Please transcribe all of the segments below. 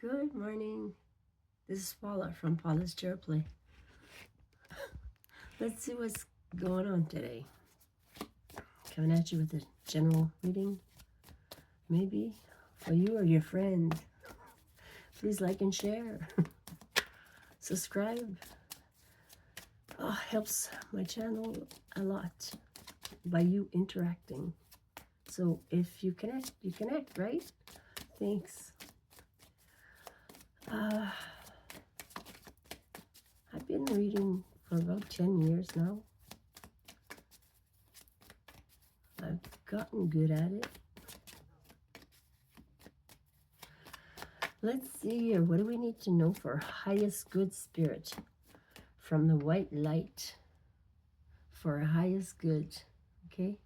Good morning. This is Paula from Paula's Chair Play. Let's see what's going on today. Coming at you with a general reading, maybe for you or your friend. Please like and share. Subscribe. Helps my channel a lot by you interacting. So if you connect, right? Thanks. I've been reading for about 10 years now. I've gotten good at it. Let's see here. What do we need to know for highest good spirit from the white light for highest good? Okay.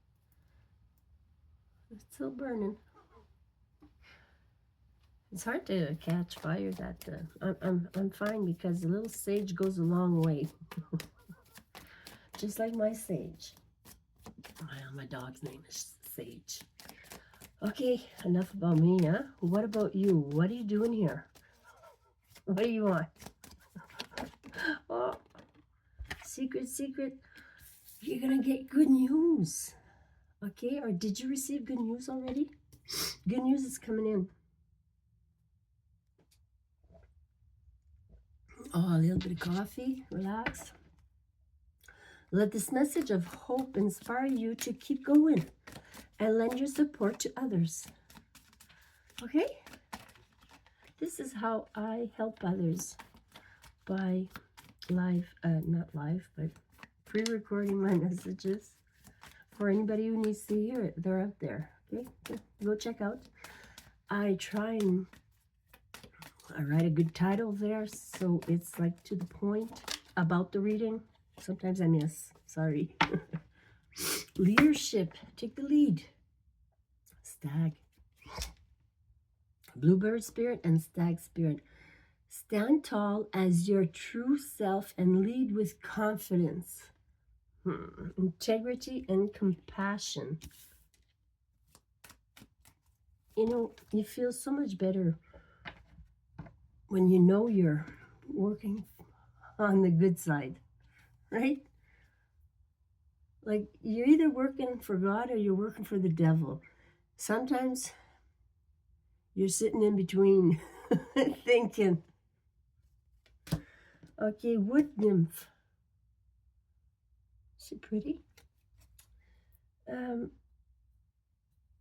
It's still burning. It's hard to catch fire. I'm fine because the little sage goes a long way. Just like my sage. My dog's name is Sage. Okay, enough about me, huh? What about you? What are you doing here? What do you want? Oh, secret. You're gonna get good news. Okay, or did you receive good news already? Good news is coming in. Oh, a little bit of coffee, relax. Let this message of hope inspire you to keep going and lend your support to others. Okay? This is how I help others by not live, but pre-recording my messages for anybody who needs to hear it. They're out there. Okay? Go check out. I write a good title there, so it's like to the point about the reading. Sometimes I miss. Sorry. Leadership. Take the lead. Stag. Bluebird spirit and stag spirit. Stand tall as your true self and lead with confidence. Integrity and compassion. You know, you feel so much better when you know you're working on the good side, right? Like, you're either working for God or you're working for the devil. Sometimes you're sitting in between thinking. Okay, wood nymph. Is she pretty?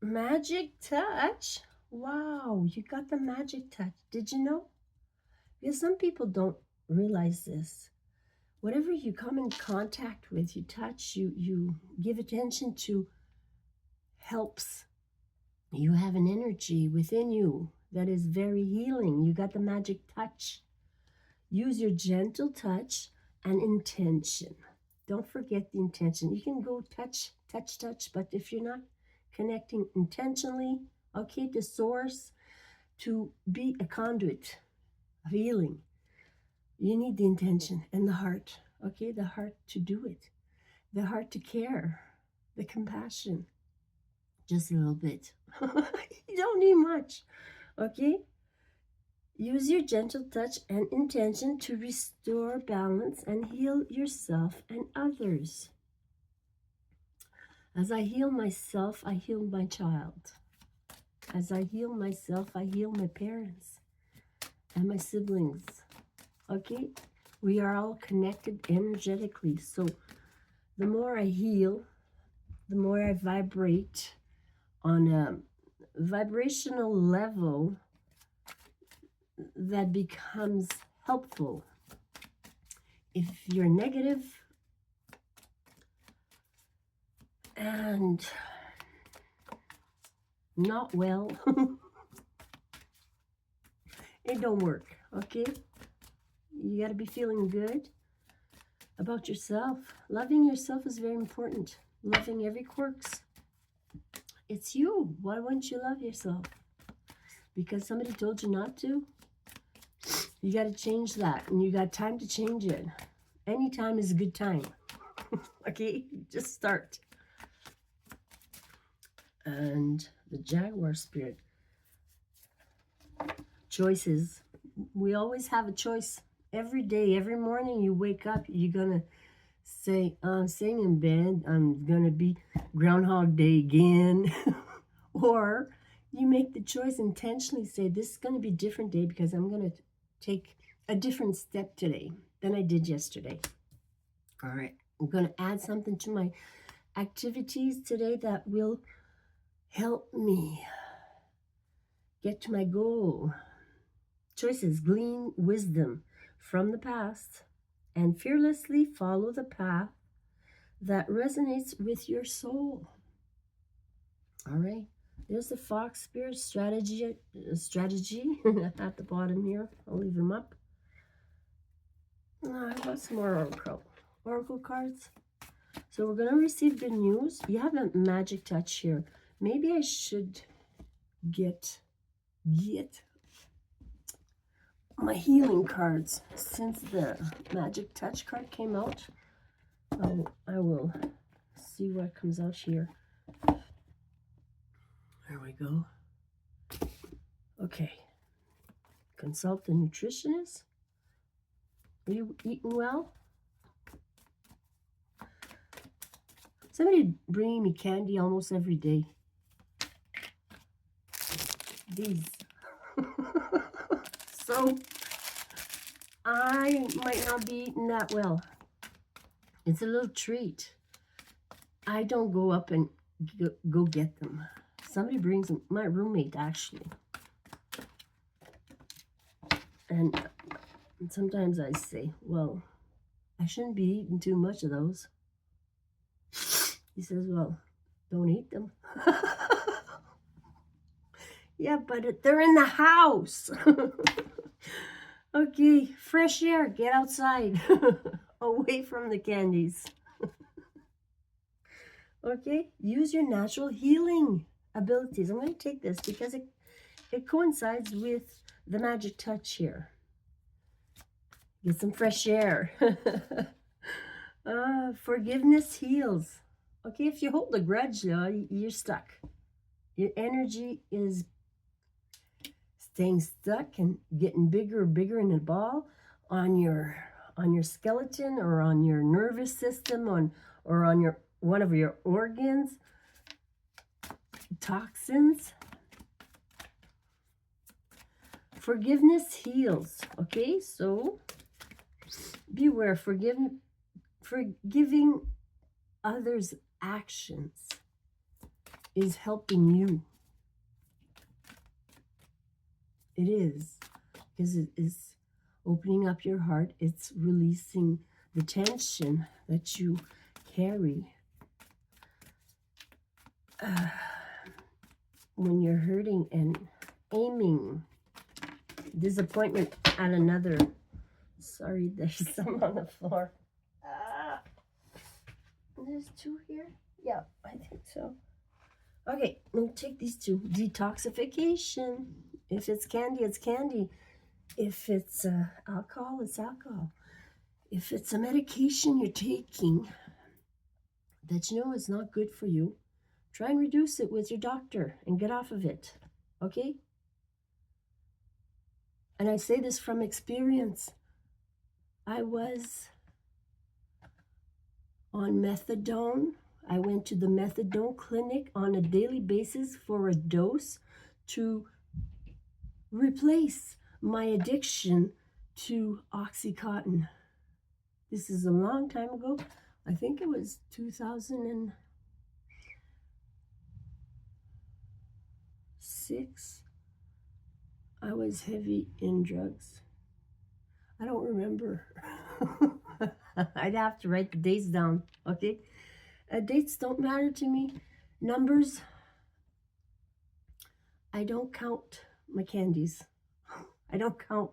Magic touch. Wow, you got the magic touch. Did you know? Because some people don't realize this. Whatever you come in contact with, you touch, you give attention to, helps. You have an energy within you that is very healing. You got the magic touch. Use your gentle touch and intention. Don't forget the intention. You can go touch, but if you're not connecting intentionally, okay, to source, to be a conduit of healing, you need the intention and the heart, okay? The heart to do it, the heart to care, the compassion, just a little bit. You don't need much, okay? Use your gentle touch and intention to restore balance and heal yourself and others. As I heal myself, I heal my child. As I heal myself, I heal my parents and my siblings. Okay? We are all connected energetically. So the more I heal, the more I vibrate on a vibrational level that becomes helpful. If you're negative and not well, it don't work, okay? You got to be feeling good about yourself. Loving yourself is very important. Loving every quirks. It's you. Why wouldn't you love yourself? Because somebody told you not to? You got to change that, and you got time to change it. Any time is a good time. Okay? Just start. And the Jaguar spirit. Choices. we always have a choice. Every day, every morning you wake up, you're gonna say, sing in bed, I'm gonna be Groundhog Day again. Or you make the choice intentionally, say, this is gonna be a different day because I'm gonna take a different step today than I did yesterday. All right, I'm gonna add something to my activities today that will help me get to my goal. Choices: glean wisdom from the past and fearlessly follow the path that resonates with your soul. All right. There's the Fox Spirit strategy at the bottom here. I'll leave them up. I got some more oracle cards. So we're going to receive good news. You have a magic touch here. Maybe I should get my healing cards since the magic touch card came out. I will see what comes out here. There we go. Okay. Consult the nutritionist. Are you eating well? Somebody bringing me candy almost every day. These. So I might not be eating that well. It's a little treat. I don't go up and go get them. Somebody brings them. My roommate, actually. And sometimes I say, well, I shouldn't be eating too much of those. He says, well, don't eat them. Yeah, but they're in the house. Okay, fresh air. Get outside. Away from the candies. Okay, use your natural healing abilities. I'm going to take this because it coincides with the magic touch here. Get some fresh air. Forgiveness heals. Okay, if you hold a grudge, you're stuck. Your energy is staying stuck and getting bigger and bigger in a ball on your skeleton or on your nervous system or on your one of your organs. Toxins. Forgiveness heals. Okay, so beware. Forgiving others' actions is helping you. It is, because it is opening up your heart. It's releasing the tension that you carry when you're hurting and aiming. Disappointment at another. Sorry, there's some on the floor. There's two here? Yeah, I think so. Okay, we'll take these two. Detoxification. If it's candy, it's candy. If it's alcohol, it's alcohol. If it's a medication you're taking that you know is not good for you, try and reduce it with your doctor and get off of it. Okay? And I say this from experience. I was on methadone. I went to the methadone clinic on a daily basis for a dose to replace my addiction to Oxycontin. This is a long time ago. I think it was 2006. I was heavy in drugs. I don't remember. I'd have to write the dates down, okay? Dates don't matter to me. Numbers, I don't count my candies. I don't count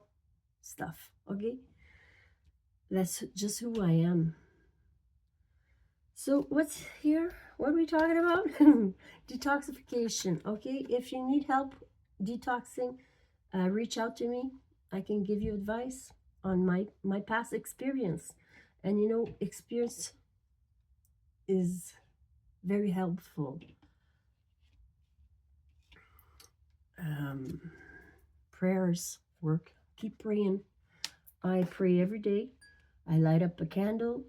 stuff, okay? That's just who I am. So what's here? What are we talking about? Detoxification, okay? If you need help detoxing, reach out to me. I can give you advice on my past experience. And you know, experience is very helpful. Prayers work Keep praying. I pray every day. I light up a candle,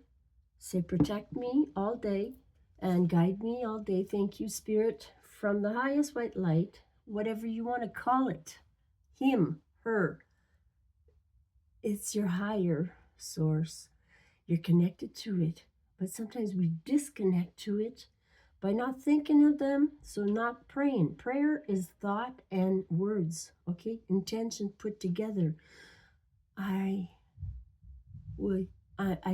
say, protect me all day and guide me all day. Thank you, Spirit, from the highest white light, whatever you want to call it, him, her. It's your higher source. You're connected to it. But sometimes we disconnect to it by not thinking of them, so not praying. Prayer is thought and words, okay? Intention put together. I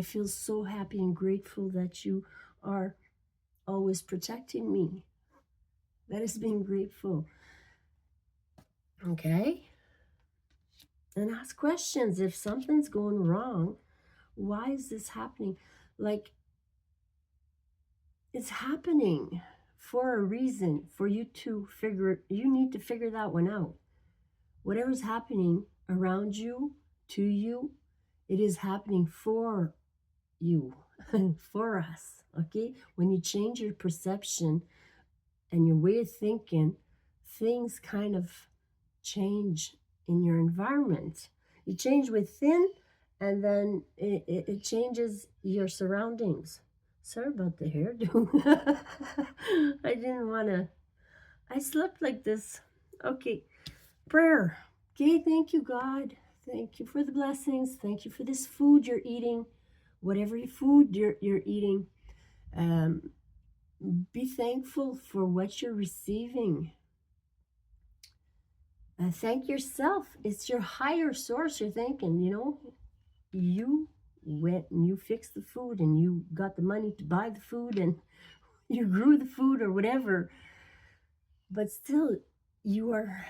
feel so happy and grateful that you are always protecting me. That is being grateful. Okay? And ask questions. If something's going wrong, why is this happening? Like, it's happening for a reason, for you to you need to figure that one out. Whatever's happening around you, to you, it is happening for you, for us, okay? When you change your perception and your way of thinking, things kind of change in your environment. You change within, and then it changes your surroundings. Sorry about the hairdo. I didn't want to. I slept like this. Okay, prayer. Okay, thank you, God. Thank you for the blessings. Thank you for this food you're eating. Whatever food you're eating, be thankful for what you're receiving. Thank yourself. It's your higher source you're thanking, you know. You went and you fixed the food and you got the money to buy the food and you grew the food or whatever. But still, you are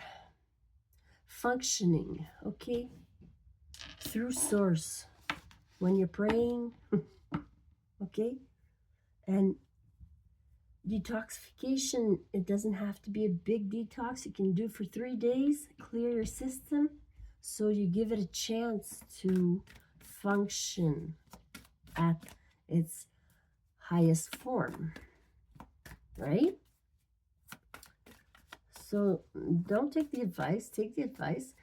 functioning, okay? Through source. When you're praying, okay? And detoxification, it doesn't have to be a big detox. You can do it for 3 days, clear your system, so you give it a chance to function at its highest form, right? So don't take the advice, take the advice.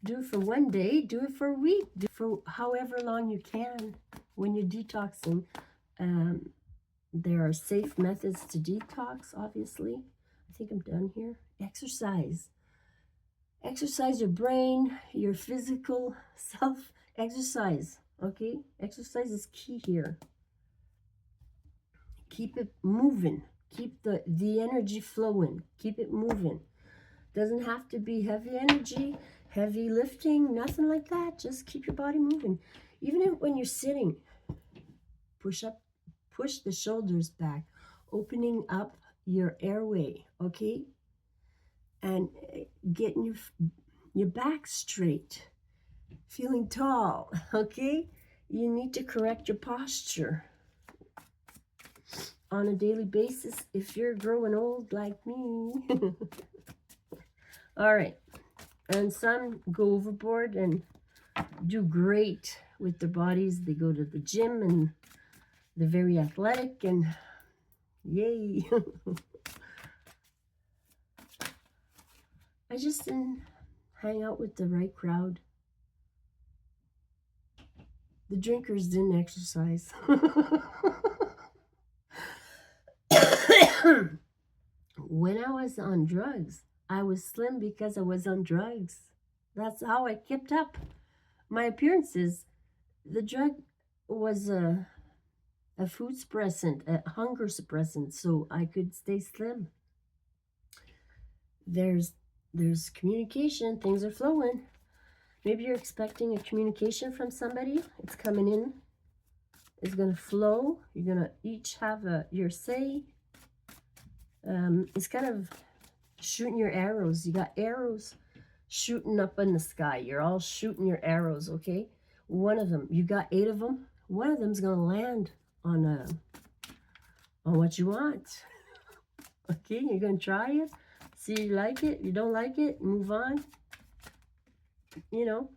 Do it for 1 day, do it for a week, do it for however long you can when you're detoxing. There are safe methods to detox, obviously. I think I'm done here. Exercise. Exercise your brain, your physical self. Exercise, okay? Exercise is key here. Keep it moving. Keep the energy flowing. Keep it moving. Doesn't have to be heavy energy, heavy lifting, nothing like that. Just keep your body moving. Even when you're sitting, push up. Push the shoulders back, opening up your airway, okay? And getting your back straight, feeling tall, okay? You need to correct your posture on a daily basis if you're growing old like me. All right. And some go overboard and do great with their bodies. They go to the gym and they're very athletic and yay. I just didn't hang out with the right crowd. The drinkers didn't exercise. When I was on drugs, I was slim because I was on drugs. That's how I kept up my appearances. The drug was a food suppressant, a hunger suppressant, so I could stay slim. There's communication, things are flowing. Maybe you're expecting a communication from somebody. It's coming in. It's going to flow. You're going to each have your say. It's kind of shooting your arrows. You got arrows shooting up in the sky. You're all shooting your arrows, okay? One of them, you got 8 of them. One of them's going to land on what you want. Okay, you're going to try it. See you like it. You don't like it, move on. You know,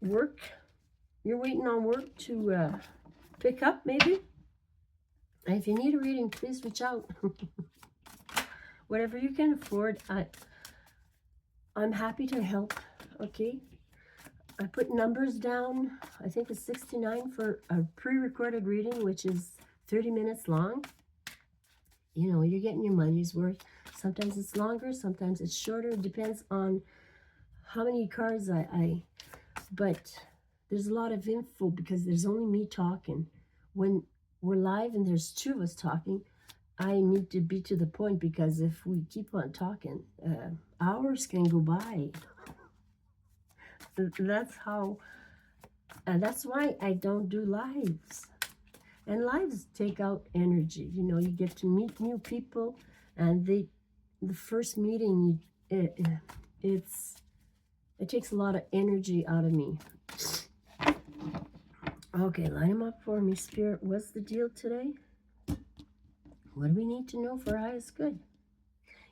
work. You're waiting on work to pick up, maybe. And if you need a reading, please reach out. Whatever you can afford. I'm happy to help, okay? I put numbers down. I think it's 69 for a pre-recorded reading, which is 30 minutes long. You know, you're getting your money's worth. Sometimes it's longer, sometimes it's shorter. It depends on how many cards but there's a lot of info because there's only me talking. When we're live and there's two of us talking, I need to be to the point, because if we keep on talking, hours can go by. That's how, that's why I don't do lives. And lives take out energy. You know, you get to meet new people, and the first meeting, it takes a lot of energy out of me. Okay, line them up for me, Spirit. What's the deal today? What do we need to know for our highest good?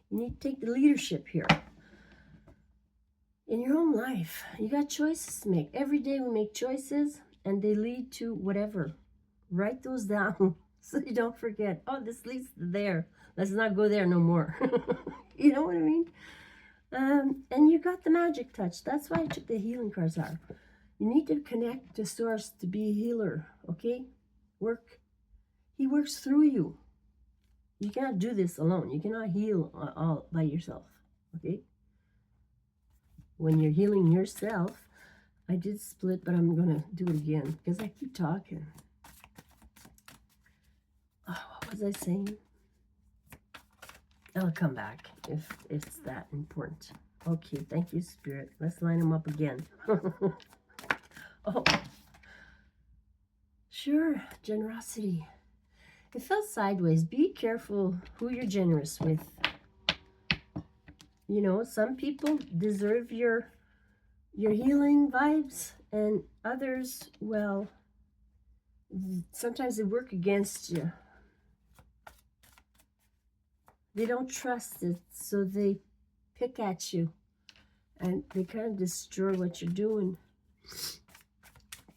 You need to take the leadership here. In your own life, you got choices to make. Every day we make choices, and they lead to whatever. Write those down so you don't forget. Oh, this leads to there. Let's not go there no more. You know what I mean? And you got the magic touch. That's why I took the healing cards out. You need to connect to Source to be a healer, okay? He works through you. You cannot do this alone. You cannot heal all by yourself, okay? When you're healing yourself, I did split, but I'm going to do it again because I keep talking. Oh, what was I saying? I'll come back if it's that important. Okay, thank you, Spirit. Let's line them up again. Oh, sure, generosity. It fell sideways. Be careful who you're generous with. You know, some people deserve your healing vibes, and others, well, sometimes they work against you. They don't trust it, so they pick at you, and they kind of destroy what you're doing.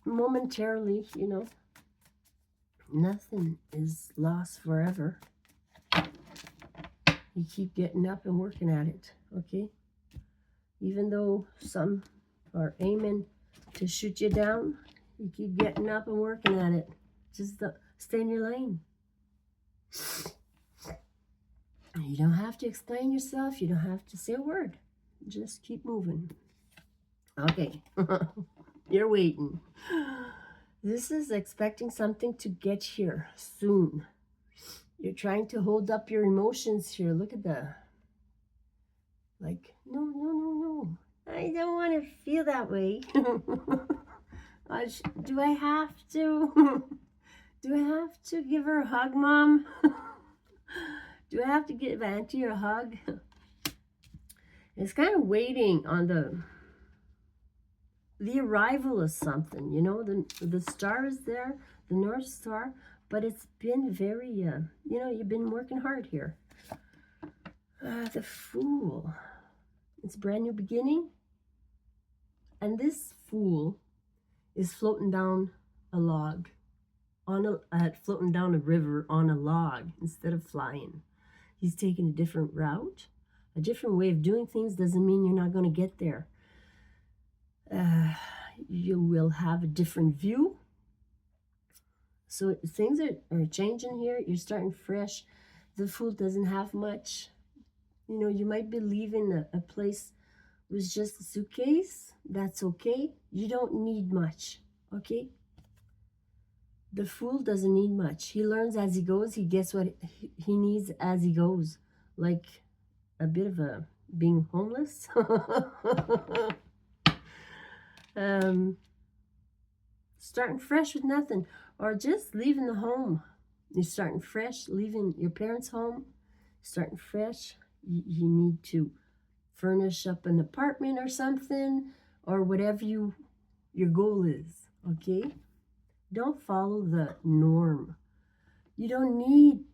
Momentarily, you know, nothing is lost forever. You keep getting up and working at it, okay? Even though some are aiming to shoot you down, you keep getting up and working at it. Just stay in your lane. You don't have to explain yourself. You don't have to say a word. Just keep moving. Okay. You're waiting. This is expecting something to get here soon. You're trying to hold up your emotions here. Look at that. Like, no. I don't want to feel that way. Do I have to? Do I have to give her a hug, Mom? Do I have to give Auntie a hug? It's kind of waiting on the arrival of something, you know. The star is there, the North Star, but it's been very, you know, you've been working hard here. The Fool. It's a brand new beginning. And this Fool is floating down a log, floating down a river on a log instead of flying. He's taking a different route. A different way of doing things doesn't mean you're not going to get there. You will have a different view. So things are changing here. You're starting fresh. The Fool doesn't have much. You know, you might be leaving a place with just a suitcase. That's okay. You don't need much, okay? The Fool doesn't need much. He learns as he goes. He gets what he needs as he goes. Like a bit of a being homeless. Starting fresh with nothing, or just leaving the home. You're starting fresh, leaving your parents' home, starting fresh. You need to furnish up an apartment or something, or whatever your goal is, okay? Don't follow the norm. You don't need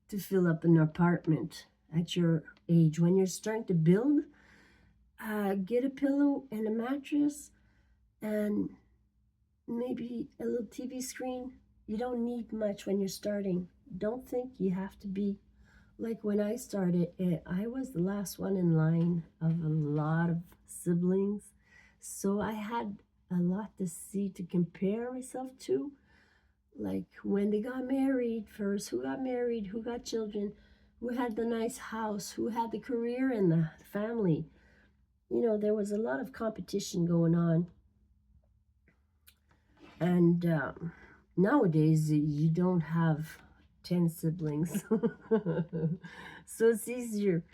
to fill up an apartment at your age. When you're starting to build, get a pillow and a mattress and maybe a little TV screen. You don't need much when you're starting. Don't think you have to be Like when I started, I was the last one in line of a lot of siblings. So I had a lot to see to compare myself to. Like when they got married first, who got married, who got children, who had the nice house, who had the career in the family. You know, there was a lot of competition going on. And nowadays, you don't have 10 siblings. So it's easier.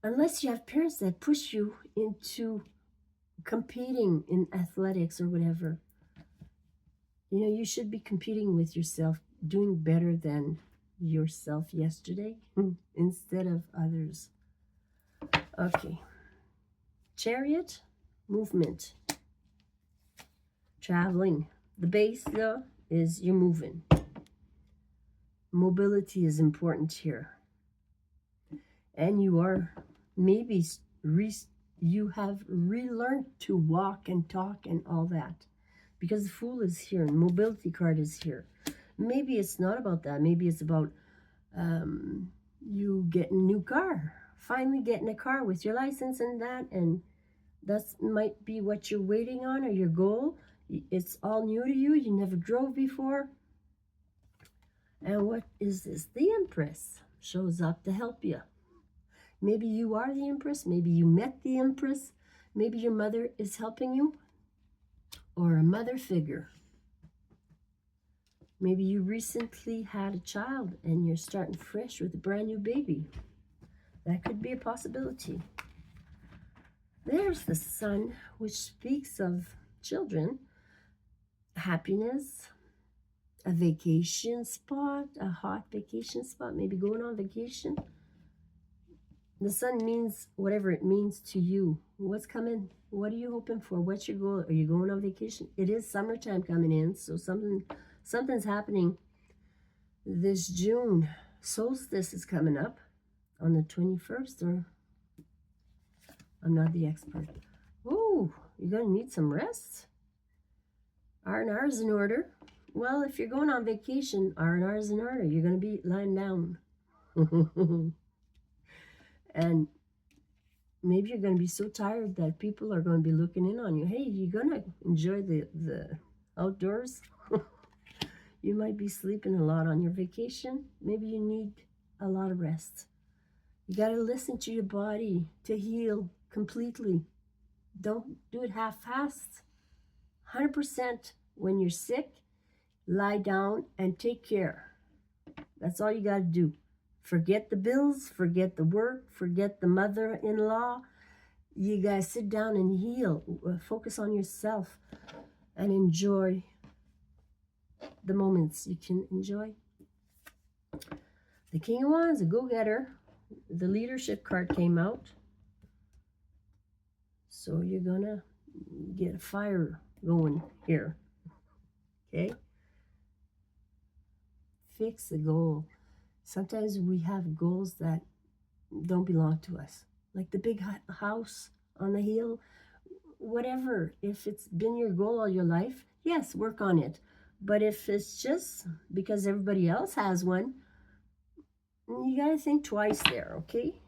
Unless you have parents that push you into competing in athletics or whatever. You know, you should be competing with yourself, doing better than yourself yesterday instead of others. Okay. Chariot, movement, traveling. The base, though, is you're moving. Mobility is important here. And you are maybe you have relearned to walk and talk and all that. Because the Fool is here and mobility card is here. Maybe it's not about that. Maybe it's about you getting a new car. Finally getting a car with your license and that. And that might be what you're waiting on or your goal. It's all new to you. You never drove before. And what is this? The Empress shows up to help you. Maybe you are the Empress. Maybe you met the Empress. Maybe your mother is helping you. Or a mother figure. Maybe you recently had a child and you're starting fresh with a brand new baby. That could be a possibility. There's the Sun, which speaks of children, happiness, a vacation spot, a hot vacation spot, maybe going on vacation. The Sun means whatever it means to you. What's coming? What are you hoping for? What's your goal? Are you going on vacation? It is summertime coming in, so something's happening this June. Solstice is coming up on the 21st, or I'm not the expert. Oh, you're going to need some rest. R&R is in order. Well, if you're going on vacation, R&R is in order. You're going to be lying down. And maybe you're going to be so tired that people are going to be looking in on you. Hey, you're going to enjoy the outdoors? You might be sleeping a lot on your vacation. Maybe you need a lot of rest. You got to listen to your body to heal completely. Don't do it half-assed. 100% when you're sick, lie down and take care. That's all you got to do. Forget the bills, forget the work, forget the mother-in-law. You guys sit down and heal. Focus on yourself and enjoy the moments you can enjoy. The King of Wands, a go-getter. The leadership card came out. So you're going to get a fire going here. Okay? Fix the goal. Sometimes we have goals that don't belong to us. Like the big house on the hill. Whatever. If it's been your goal all your life, yes, work on it. But if it's just because everybody else has one, you got to think twice there, okay?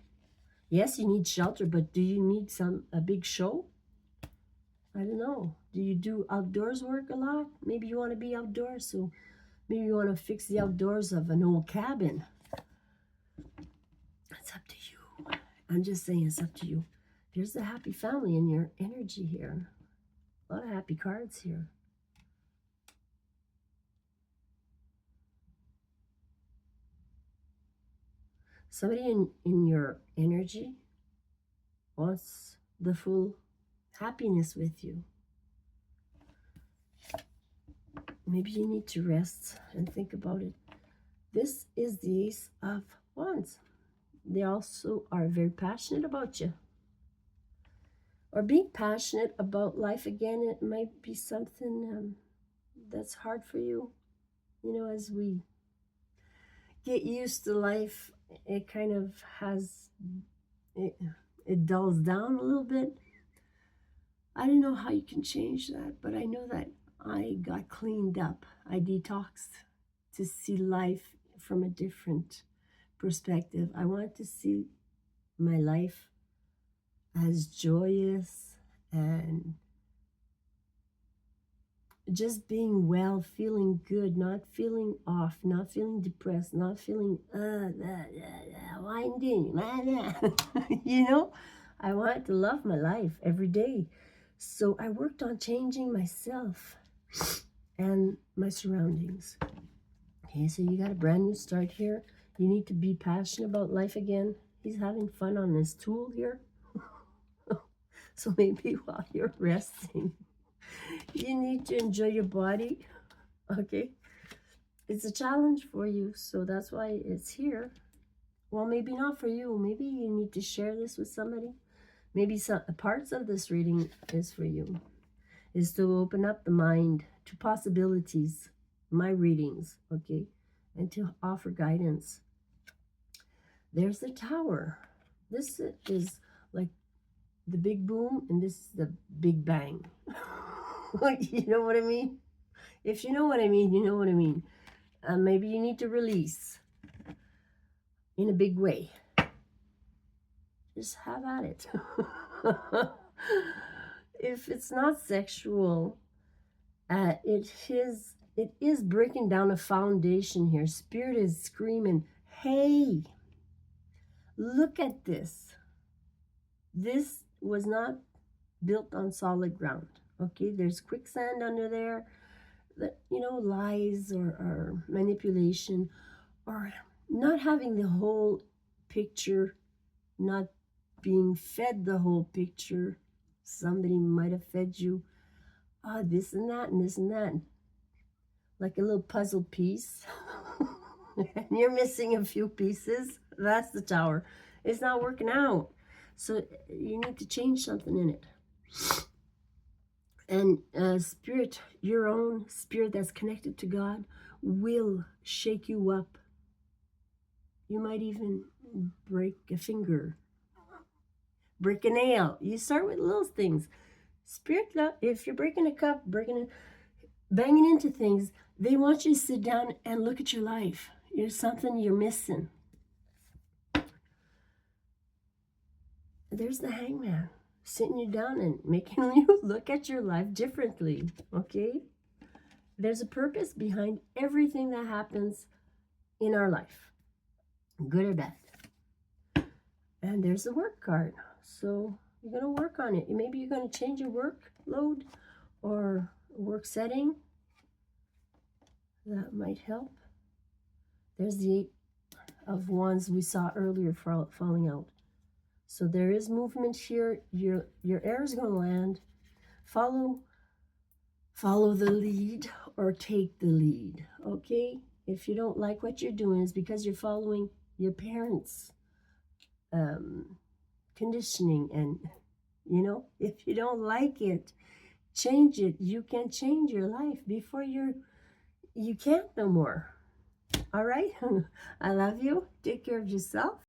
Yes, you need shelter, but do you need a big show? I don't know. Do you do outdoors work a lot? Maybe you want to be outdoors, so maybe you want to fix the outdoors of an old cabin. It's up to you. I'm just saying it's up to you. There's a happy family in your energy here. A lot of happy cards here. Somebody in your energy wants the full happiness with you. Maybe you need to rest and think about it. This is the Ace of Wands. They also are very passionate about you. Or being passionate about life again, it might be something that's hard for you. You know, as we get used to life, it kind of has, it dulls down a little bit. I don't know how you can change that, but I know that I got cleaned up. I detoxed to see life from a different perspective. I want to see my life as joyous and just being well, feeling good, not feeling off, not feeling depressed, not feeling winding, you know. I want to love my life every day. So I worked on changing myself and my surroundings. Okay, so you got a brand new start here. You need to be passionate about life again. He's having fun on this tool here. So maybe while you're resting, you need to enjoy your body. Okay, it's a challenge for you, so that's why it's here. Well, maybe not for you. Maybe you need to share this with somebody. Maybe some parts of this reading is for you, is to open up the mind to possibilities, my readings, okay, and to offer guidance. There's the Tower. This is like the big boom, and this is the big bang. You know what I mean? If you know what I mean, you know what I mean. Maybe you need to release in a big way. Just have at it. If it's not sexual, it is breaking down a foundation here. Spirit is screaming, hey, look at this. This was not built on solid ground. Okay, there's quicksand under there. That, you know, lies or manipulation, or not having the whole picture, not being fed the whole picture. Somebody might have fed you this and that and this and that, like a little puzzle piece. And you're missing a few pieces. That's the Tower. It's not working out, so you need to change something in it. And spirit, your own spirit that's connected to God, will shake you up. You might even break a finger, break a nail. You start with little things. Spirit, if you're breaking a cup, banging into things, they want you to sit down and look at your life. There's something you're missing. There's the Hangman, sitting you down and making you look at your life differently, okay? There's a purpose behind everything that happens in our life, good or bad. And there's the work card. So you're going to work on it. Maybe you're going to change your workload or work setting. That might help. There's the 8 of Wands we saw earlier falling out. So there is movement here. Your air is going to land. Follow the lead or take the lead, okay? If you don't like what you're doing, it's because you're following your parents' conditioning. And, you know, if you don't like it, change it. You can change your life before you can't no more. All right? I love you. Take care of yourself.